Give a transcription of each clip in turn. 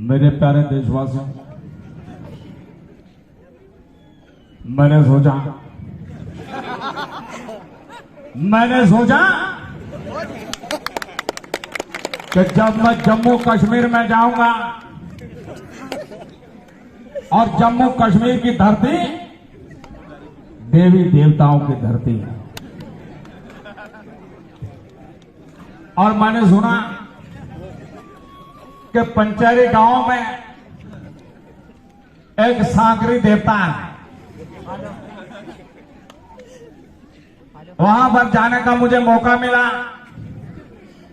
मेरे प्यारे देशवासियों, मैंने सोचा कि जब मैं जम्मू कश्मीर में जाऊंगा और जम्मू कश्मीर की धरती देवी देवताओं की धरती है, और मैंने सुना कि पंचेरी गांव में एक सांकरी देवता है। वहां पर जाने का मुझे मौका मिला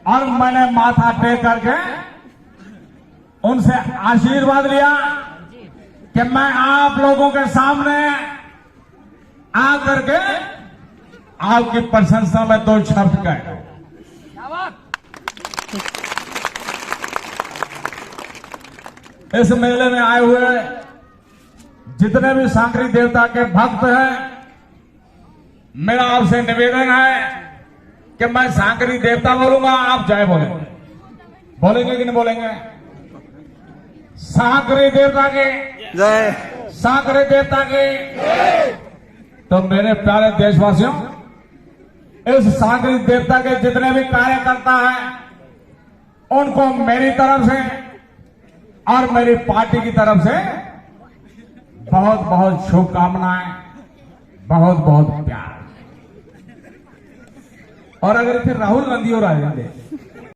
और मैंने माथा टेक करके उनसे आशीर्वाद लिया कि मैं आप लोगों के सामने आकर के आपकी प्रशंसा में दो शब्द कहे। इस मेले में आए हुए जितने भी सांकरी देवता के भक्त हैं, मेरा आपसे निवेदन है कि मैं सांकरी देवता बोलूंगा, आप जय बोलेंगे। बोलेंगे कि नहीं बोलेंगे? सांकरी देवता के जय। सांकरी देवता के। तो मेरे प्यारे देशवासियों, इस सांकरी देवता के जितने भी कार्यकर्ता हैं, उनको मेरी तरफ से और मेरी पार्टी की तरफ से बहुत बहुत शुभकामनाएं, बहुत बहुत प्यार। और अगर फिर राहुल गांधी और आ जाते